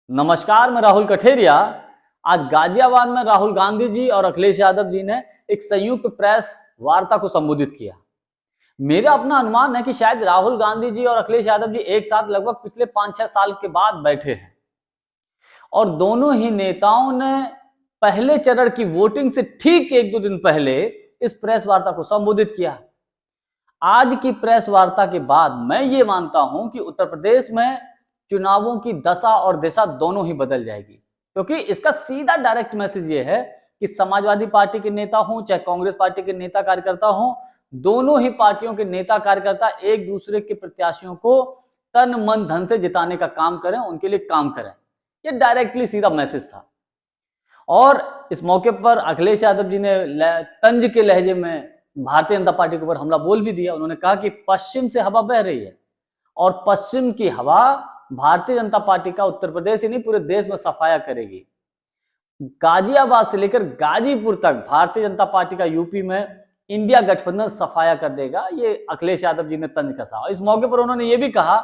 नमस्कार, मैं राहुल कठेरिया। आज गाजियाबाद में राहुल गांधी जी और अखिलेश यादव जी ने एक संयुक्त प्रेस वार्ता को संबोधित किया। मेरा अपना अनुमान है कि शायद राहुल गांधी जी और अखिलेश यादव जी एक साथ लगभग पिछले 5-6 साल के बाद बैठे हैं और दोनों ही नेताओं ने पहले चरण की वोटिंग से ठीक 1-2 दिन पहले इस प्रेस वार्ता को संबोधित किया। आज की प्रेस वार्ता के बाद मैं ये मानता हूं कि उत्तर प्रदेश में चुनावों की दशा और दिशा दोनों ही बदल जाएगी, क्योंकि इसका सीधा डायरेक्ट मैसेज ये है कि समाजवादी पार्टी के नेता हों चाहे कांग्रेस पार्टी के नेता कार्यकर्ता हों, दोनों ही पार्टियों के नेता कार्यकर्ता एक दूसरे के प्रत्याशियों को तन मन धन से जिताने का काम करें, उनके लिए काम करें। ये डायरेक्टली सीधा मैसेज था। और इस मौके पर अखिलेश यादव जी ने तंज के लहजे में भारतीय जनता पार्टी के ऊपर हमला बोल भी दिया। उन्होंने कहा कि पश्चिम से हवा बह रही है और पश्चिम की हवा भारतीय जनता पार्टी का उत्तर प्रदेश ही नहीं पूरे देश में सफाया करेगी। गाजियाबाद से लेकर गाजीपुर तक भारतीय जनता पार्टी का यूपी में इंडिया गठबंधन सफाया कर देगा, ये अखिलेश यादव जी ने तंज कसा। इस मौके पर उन्होंने ये भी कहा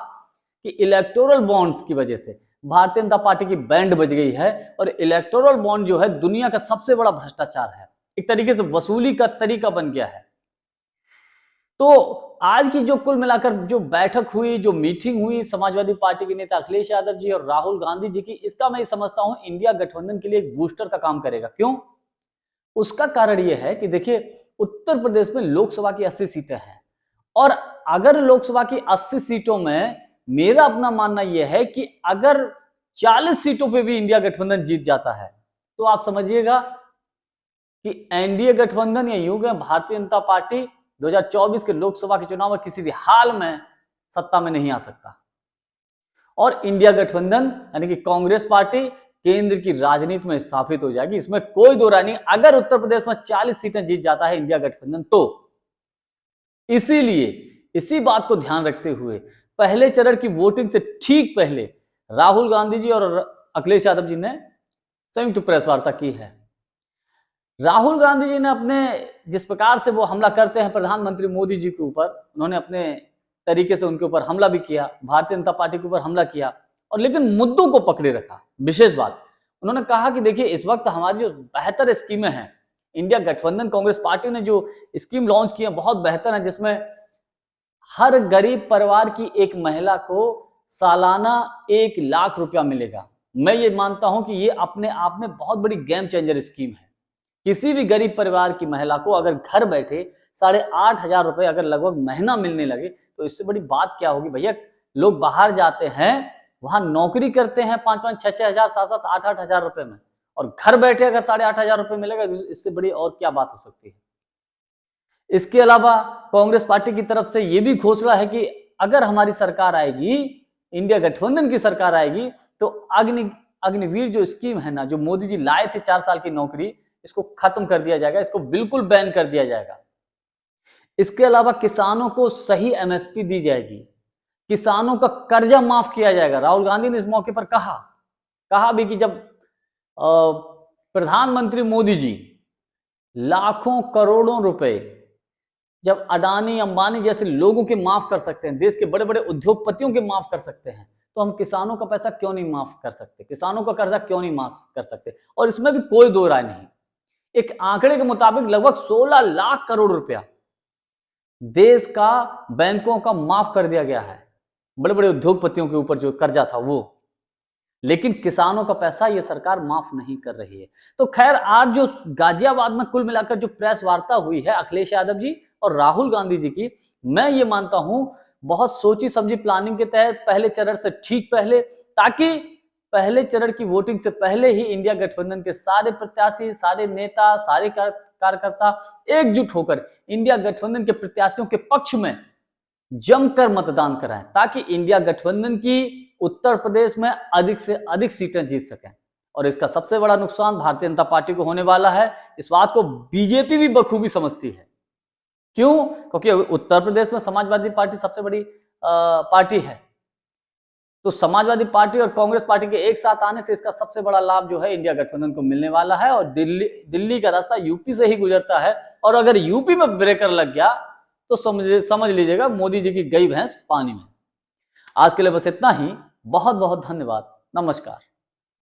कि इलेक्टोरल बॉन्ड्स की वजह से भारतीय जनता पार्टी की बैंड बज गई है और इलेक्टोरल बॉन्ड जो है दुनिया का सबसे बड़ा भ्रष्टाचार है, एक तरीके से वसूली का तरीका बन गया है। तो आज की जो कुल मिलाकर जो बैठक हुई, जो मीटिंग हुई समाजवादी पार्टी के नेता अखिलेश यादव जी और राहुल गांधी जी की, इसका मैं समझता हूं इंडिया गठबंधन के लिए एक बूस्टर का काम करेगा। क्यों? उसका कारण यह है कि देखिए, उत्तर प्रदेश में लोकसभा की 80 सीटें हैं और अगर लोकसभा की 80 सीटों में मेरा अपना मानना यह है कि अगर 40 सीटों पे भी इंडिया गठबंधन जीत जाता है तो आप समझिएगा कि एनडीए गठबंधन या यूं कहें भारतीय जनता पार्टी 2024 के लोकसभा के चुनाव में किसी भी हाल में सत्ता में नहीं आ सकता और इंडिया गठबंधन यानी कि कांग्रेस पार्टी केंद्र की राजनीति में स्थापित हो जाएगी। इसमें कोई दो राय नहीं। अगर उत्तर प्रदेश में 40 सीटें जीत जाता है इंडिया गठबंधन तो इसीलिए इसी बात को ध्यान रखते हुए पहले चरण की वोटिंग से ठीक पहले राहुल गांधी जी और अखिलेश यादव जी ने संयुक्त प्रेस वार्ता की है। राहुल गांधी जी ने अपने जिस प्रकार से वो हमला करते हैं प्रधानमंत्री मोदी जी के ऊपर, उन्होंने अपने तरीके से उनके ऊपर हमला भी किया, भारतीय जनता पार्टी के ऊपर हमला किया और लेकिन मुद्दों को पकड़े रखा। विशेष बात उन्होंने कहा कि देखिए, इस वक्त हमारी जो बेहतर स्कीमें हैं, इंडिया गठबंधन कांग्रेस पार्टी ने जो स्कीम लॉन्च की है बहुत बेहतर है, जिसमें हर गरीब परिवार की एक महिला को सालाना 1 लाख रुपया मिलेगा। मैं ये मानता हूं कि ये अपने आप में बहुत बड़ी गेम चेंजर स्कीम है। किसी भी गरीब परिवार की महिला को अगर घर बैठे 8,500 रुपए अगर लगभग महीना मिलने लगे तो इससे बड़ी बात क्या होगी भैया। लोग बाहर जाते हैं, वहां नौकरी करते हैं 5-5, 6-6 हजार, 7-7, 8-8 हजार रुपए में, और घर बैठे अगर 8,500 रुपए मिलेगा तो इससे बड़ी और क्या बात हो सकती है। इसके अलावा कांग्रेस पार्टी की तरफ से यह भी घोषणा है कि अगर हमारी सरकार आएगी, इंडिया गठबंधन की सरकार आएगी, तो अग्निवीर जो स्कीम है ना, जो मोदी जी लाए थे 4 साल की नौकरी, इसको खत्म कर दिया जाएगा, इसको बिल्कुल बैन कर दिया जाएगा। इसके अलावा किसानों को सही एमएसपी दी जाएगी, किसानों का कर्जा माफ किया जाएगा। राहुल गांधी ने इस मौके पर कहा भी कि जब प्रधानमंत्री मोदी जी लाखों करोड़ों रुपए जब अडानी अंबानी जैसे लोगों के माफ कर सकते हैं, देश के बड़े बड़े उद्योगपतियों के माफ कर सकते हैं, तो हम किसानों का पैसा क्यों नहीं माफ कर सकते, किसानों का कर्जा क्यों नहीं माफ कर सकते। और इसमें भी कोई दो राय नहीं। एक आंकड़े के मुताबिक लगभग 16 लाख करोड़ रुपया देश का बैंकों का माफ कर दिया गया है, बड़े बड़े उद्योगपतियों के ऊपर जो कर्जा था वो, लेकिन किसानों का पैसा ये सरकार माफ नहीं कर रही है। तो खैर, आज जो गाजियाबाद में कुल मिलाकर जो प्रेस वार्ता हुई है अखिलेश यादव जी और राहुल गांधी जी की, मैं ये मानता हूं बहुत सोची समझी प्लानिंग के तहत पहले चरण से ठीक पहले, ताकि पहले चरण की वोटिंग से पहले ही इंडिया गठबंधन के सारे प्रत्याशी, सारे नेता, सारे कार्यकर्ता एकजुट होकर इंडिया गठबंधन के प्रत्याशियों के पक्ष में जमकर मतदान कराएं, ताकि इंडिया गठबंधन की उत्तर प्रदेश में अधिक से अधिक सीटें जीत सकें। और इसका सबसे बड़ा नुकसान भारतीय जनता पार्टी को होने वाला है। इस बात को बीजेपी भी बखूबी समझती है। क्यों? क्योंकि उत्तर प्रदेश में समाजवादी पार्टी सबसे बड़ी पार्टी है, तो समाजवादी पार्टी और कांग्रेस पार्टी के एक साथ आने से इसका सबसे बड़ा लाभ जो है इंडिया गठबंधन को मिलने वाला है। और दिल्ली का रास्ता यूपी से ही गुजरता है, और अगर यूपी में ब्रेकर लग गया तो समझ लीजिएगा मोदी जी की गई भैंस पानी में। आज के लिए बस इतना ही। बहुत बहुत धन्यवाद। नमस्कार।